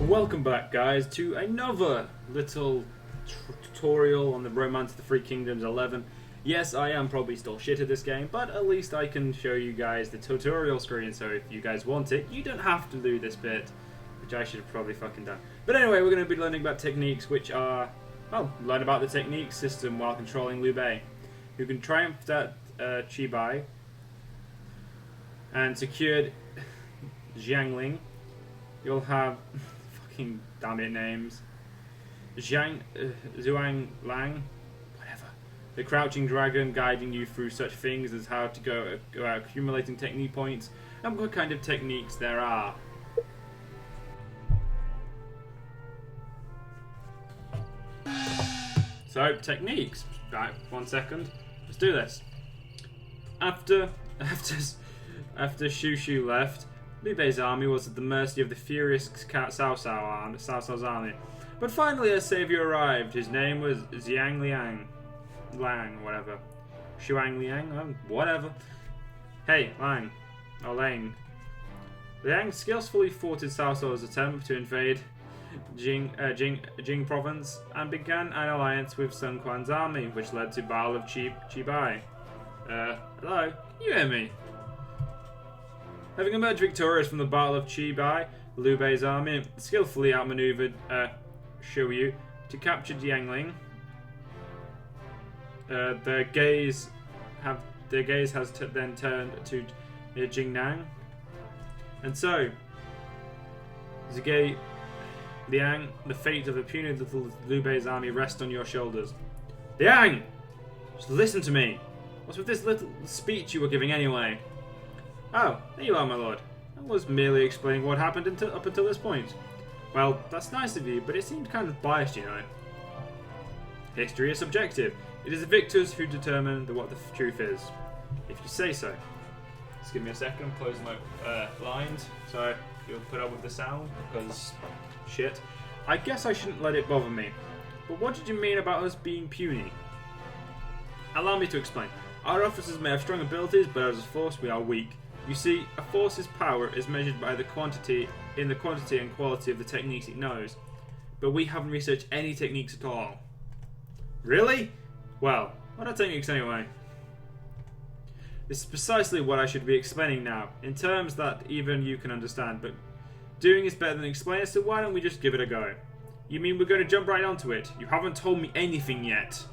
Welcome back, guys, to another little tutorial on the Romance of the Three Kingdoms 11. Yes, I am probably still shit at this game, but at least I can show you guys the tutorial screen, so if you guys want it, you don't have to do this bit, which I should have probably fucking done. But anyway, we're going to be learning about techniques, which are, well, learn about the technique system while controlling Liu Bei, who can triumph at Chibai and secured Jiangling. You'll have fucking damn it names. Zhuang Lang, whatever. The Crouching Dragon guiding you through such things as how to go about accumulating technique points and what kind of techniques there are. So, techniques. Right, 1 second. Let's do this. After Shu Shu left, Liu Bei's army was at the mercy of the furious Cao Cao's army. But finally a savior arrived. His name was Xiang Lang, whatever. Shuang Liang, whatever. Hey, Lang. Or Lane. Liang skillfully thwarted Cao Cao's attempt to invade Jing province and began an alliance with Sun Quan's army, which led to Battle of Chibai. Hello? Can you hear me? Having emerged victorious from the Battle of Chibai, Liu Bei's army skillfully outmaneuvered Shouyu to capture Jiangling. Their gaze has then turned to Jingnang, and so Zige Liang, the fate of the puny little Liu Bei's army rests on your shoulders. Liang, just listen to me. What's with this little speech you were giving anyway? Oh, there you are, my lord. I was merely explaining what happened up until this point. Well, that's nice of you, but it seemed kind of biased, you know. History is subjective. It is the victors who determine what the truth is. If you say so. Just give me a second, I'm closing my blinds, so you'll put up with the sound, because shit. I guess I shouldn't let it bother me. But what did you mean about us being puny? Allow me to explain. Our officers may have strong abilities, but as a force we are weak. You see, a force's power is measured by the quantity and quality of the techniques it knows. But we haven't researched any techniques at all. Really? Well, what are techniques anyway? This is precisely what I should be explaining now, in terms that even you can understand, but doing is better than explaining, so why don't we just give it a go? You mean we're going to jump right onto it? You haven't told me anything yet.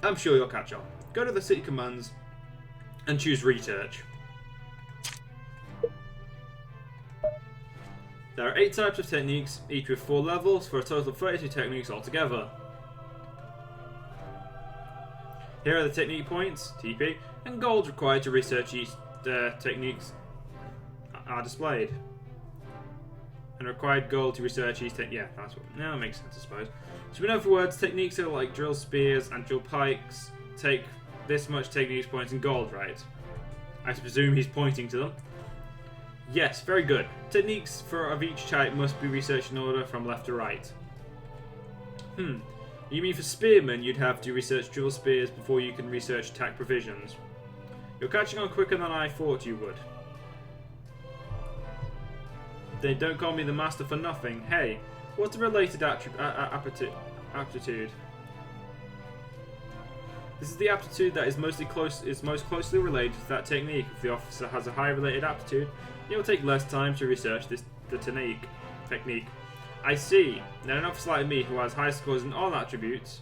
I'm sure you'll catch on. Go to the city commands and choose research. There are 8 types of techniques, each with 4 levels, for a total of 32 techniques altogether. Here are the technique points, TP, and gold required to research each techniques are displayed. And required gold to research each technique. Yeah, that's what. No, that makes sense, I suppose. So in other words, techniques are like drill spears and drill pikes take this much techniques points and gold, right? I presume he's pointing to them. Yes, very good. Techniques of each type must be researched in order from left to right. You mean for spearmen you'd have to research drill spears before you can research attack provisions? You're catching on quicker than I thought you would. They don't call me the master for nothing. Hey, what's the related aptitude? This is the aptitude that is most closely related to that technique. If the officer has a high related aptitude, it will take less time to research the technique. I see. Now an officer like me who has high scores in all attributes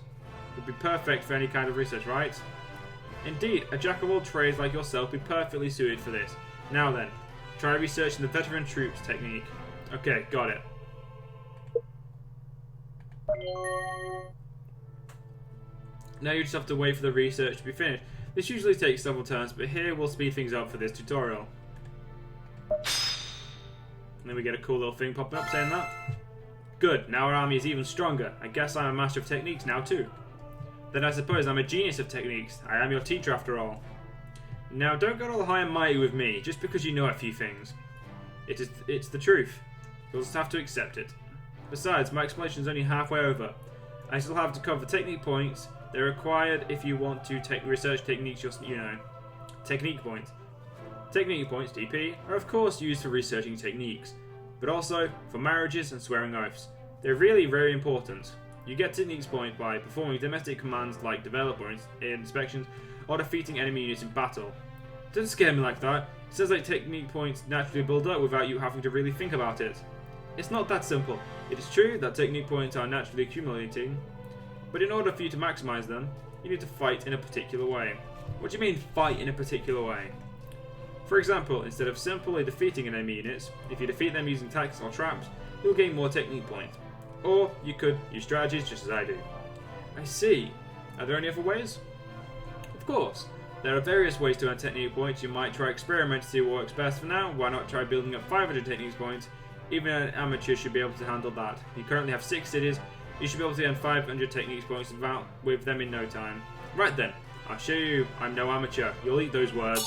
would be perfect for any kind of research, right? Indeed, a jack of all trades like yourself would be perfectly suited for this. Now then, try researching the veteran troops technique. Okay, got it. Now you just have to wait for the research to be finished. This usually takes several turns, but here we'll speed things up for this tutorial. And then we get a cool little thing popping up saying that. Good, now our army is even stronger. I guess I'm a master of techniques now too. Then I suppose I'm a genius of techniques. I am your teacher after all. Now don't get all high and mighty with me, just because you know a few things. It's the truth. You'll just have to accept it. Besides, my explanation is only halfway over. I still have to cover the technique points. They're required if you want to research techniques, technique points. Technique points, TP, are of course used for researching techniques, but also for marriages and swearing oaths. They're really very important. You get techniques point by performing domestic commands like develop or inspections, or defeating enemy units in battle. Don't scare me like that. It says like technique points naturally build up without you having to really think about it. It's not that simple. It is true that technique points are naturally accumulating, but in order for you to maximize them, you need to fight in a particular way. What do you mean fight in a particular way? For example, instead of simply defeating enemy units, if you defeat them using tactics or traps, you'll gain more technique points. Or you could use strategies just as I do. I see. Are there any other ways? Of course. There are various ways to earn technique points. You might try experiment to see what works best. For now, why not try building up 500 technique points? Even an amateur should be able to handle that. You currently have 6 cities. You should be able to earn 500 technique points with them in no time. Right then, I'll show you. I'm no amateur. You'll eat those words.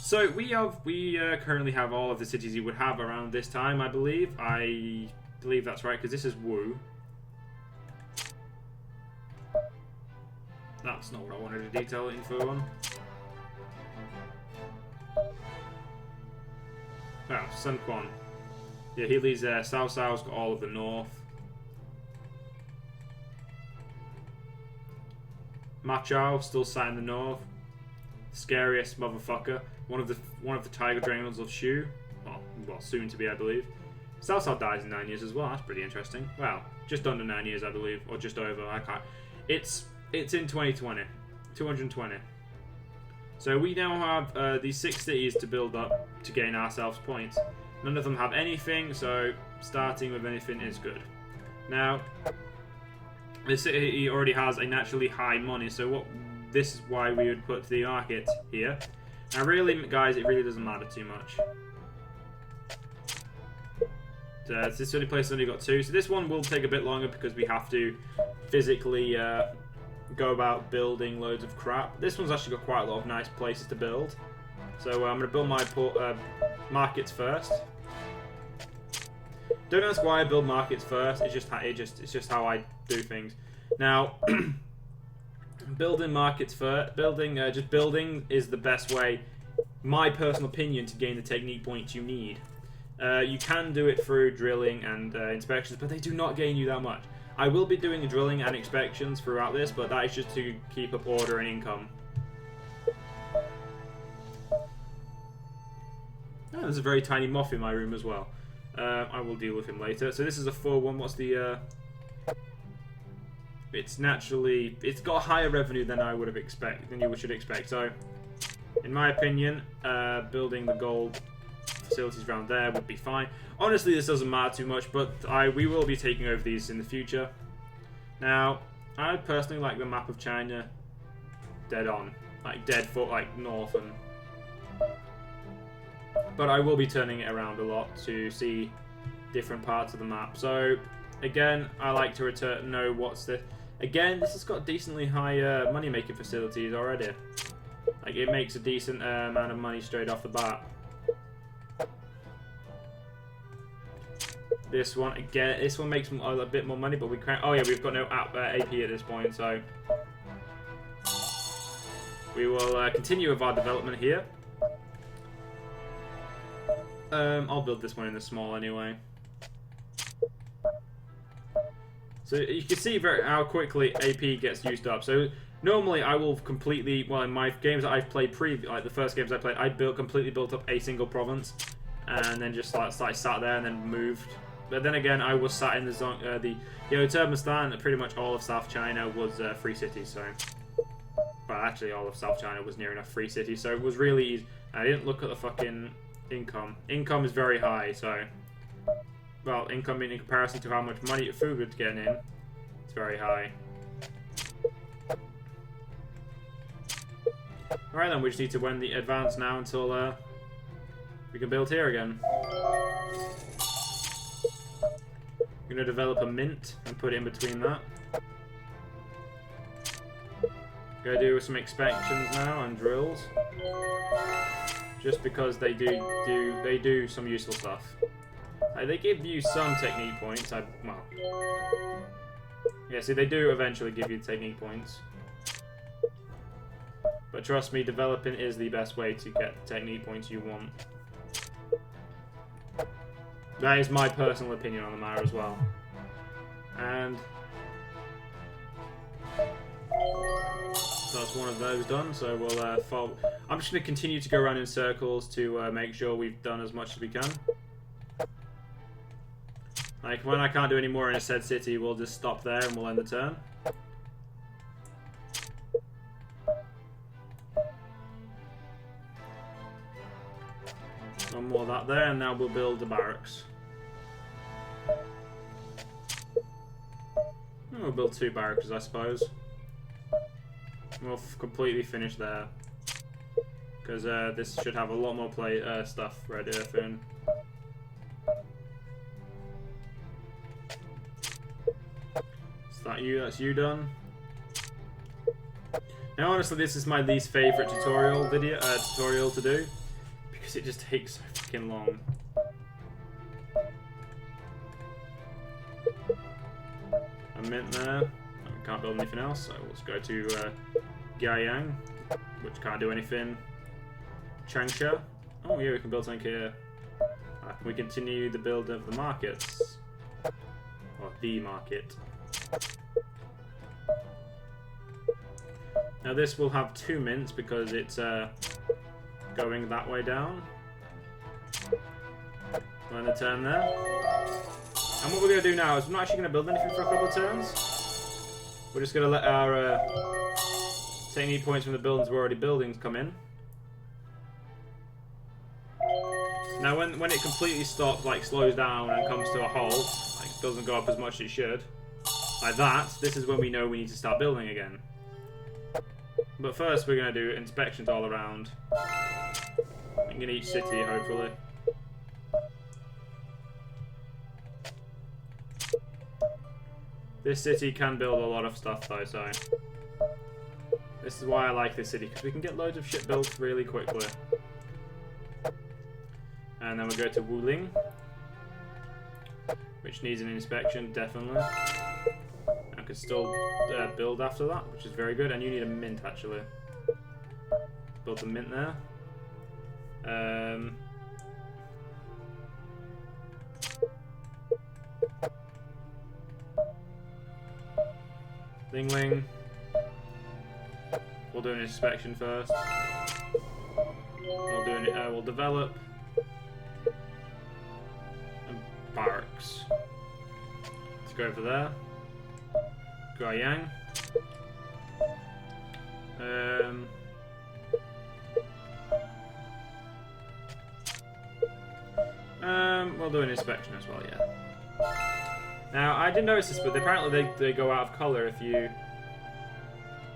So we currently have all of the cities you would have around this time, I believe. I believe that's right, because this is Wu. That's not what I wanted to detail info on. Oh, Sun Quan. Yeah, he leads there. Cao Cao's got all of the north. Ma Chao still sat in the north. Scariest motherfucker. One of the tiger dragons of Shu. Well, soon to be, I believe. Cao Cao dies in 9 years as well. That's pretty interesting. Well, just under 9 years, I believe, or just over. I can't. It's in 2020, 220. So we now have these 6 cities to build up to gain ourselves points. None of them have anything, so starting with anything is good. Now, this city already has a naturally high money, so this is why we would put the market here. Now, really, guys, it really doesn't matter too much. This is the only place that's only got 2, so this one will take a bit longer because we have to physically go about building loads of crap. This one's actually got quite a lot of nice places to build. So I'm going to build my markets first. Don't ask why I build markets first. It's just how I do things. Now, building markets first, just building is the best way, my personal opinion, to gain the technique points you need. You can do it through drilling and inspections, but they do not gain you that much. I will be doing drilling and inspections throughout this, but that is just to keep up order and income. Oh, there's a very tiny moth in my room as well. I will deal with him later. So this is a 4-1. What's the... It's got higher revenue than I would have than you should expect. So, in my opinion, building the gold facilities around there would be fine. Honestly, this doesn't matter too much, but we will be taking over these in the future. Now, I personally like the map of China dead on, like dead foot, like north and. But I will be turning it around a lot to see different parts of the map. So, again, I like to know what's the. Again, this has got decently high money-making facilities already. Like, it makes a decent amount of money straight off the bat. This one, again, this one makes a bit more money, but we can't. Oh yeah, we've got no AP at this point, so we will continue with our development here. I'll build this one in the small anyway. So you can see how quickly AP gets used up. So normally I will completely, well, in my games that I've played like the first games I played, I completely built up a single province, and then just sat there and then moved. But then again, I was sat in the Turkmenistan. Pretty much all of South China was free cities. So, but actually, all of South China was near enough free cities. So it was really easy. I didn't look at the fucking income. Income is very high. So, well, income in comparison to how much money food was getting in, it's very high. All right, then we just need to win the advance now until we can build here again. I'm going to develop a mint and put it in between that. Going to do some inspections now and drills, just because they do some useful stuff. They give you some technique points. Well, yeah. See, they do eventually give you technique points. But trust me, developing is the best way to get the technique points you want. That is my personal opinion on the matter as well. And that's one of those done, so we'll follow. I'm just going to continue to go around in circles to make sure we've done as much as we can. Like, when I can't do any more in a said city, we'll just stop there and we'll end the turn. One more of that there, and now we'll build the barracks. We'll build 2 barracks, I suppose. We'll completely finish there. Because this should have a lot more stuff ready soon. That's you done. Now, honestly, this is my least favorite tutorial to do because it just takes so fucking long. A mint there. We can't build anything else, so let's go to Gyang, which can't do anything. Changsha. Oh yeah, we can build something here. Can we continue the build of the markets? Or the market. Now this will have 2 mints because it's going that way down. We'll end the turn there. And what we're going to do now is we're not actually going to build anything for a couple of turns. We're just going to let our technique points from the buildings we're already building come in. Now when it completely stops, like slows down and comes to a halt, like doesn't go up as much as it should, like that, this is when we know we need to start building again. But first we're going to do inspections all around. In each city, hopefully. This city can build a lot of stuff though, so this is why I like this city, because we can get loads of shit built really quickly. And then we go to Wuling, which needs an inspection, definitely. I could still build after that, which is very good. And you need a mint, actually. Build the mint there. Ling. We'll do an inspection first. We'll develop. And barracks. Let's go over there. Guiyang. We'll do an inspection as well, yeah. Now, I didn't notice this, but apparently they go out of colour if you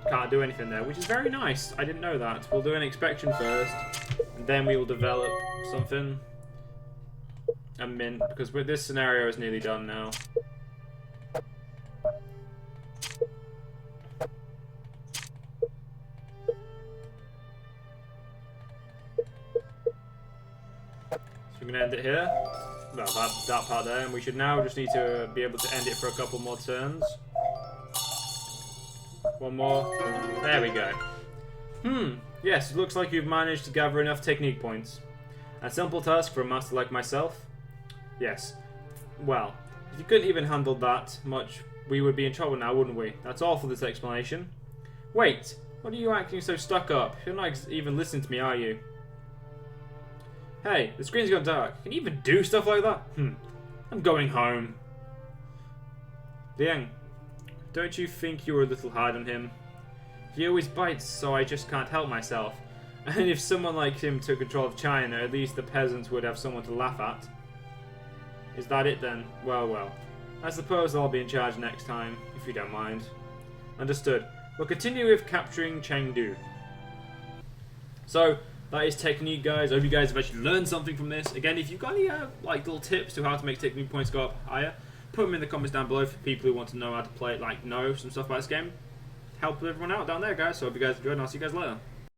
can't do anything there, which is very nice. I didn't know that. We'll do an inspection first, and then we will develop something. A mint, because this scenario is nearly done now. So we're going to end it here. Well, that part there, and we should now just need to be able to end it for a couple more turns. One more. There we go. Yes, it looks like you've managed to gather enough technique points. A simple task for a master like myself. Yes. Well, if you couldn't even handle that much, we would be in trouble now, wouldn't we? That's all for this explanation. Wait, what are you acting so stuck up? You're not even listening to me, are you? Hey, the screen's gone dark. Can you even do stuff like that? I'm going home. Liang, don't you think you're a little hard on him? He always bites, so I just can't help myself. And if someone like him took control of China, at least the peasants would have someone to laugh at. Is that it then? Well. I suppose I'll be in charge next time, if you don't mind. Understood. We'll continue with capturing Chengdu. So, that is technique, guys. I hope you guys have actually learned something from this. Again, if you've got any little tips to how to make technique points go up higher, put them in the comments down below for people who want to know how to play it, know some stuff about this game. Help everyone out down there, guys. So I hope you guys enjoyed, and I'll see you guys later.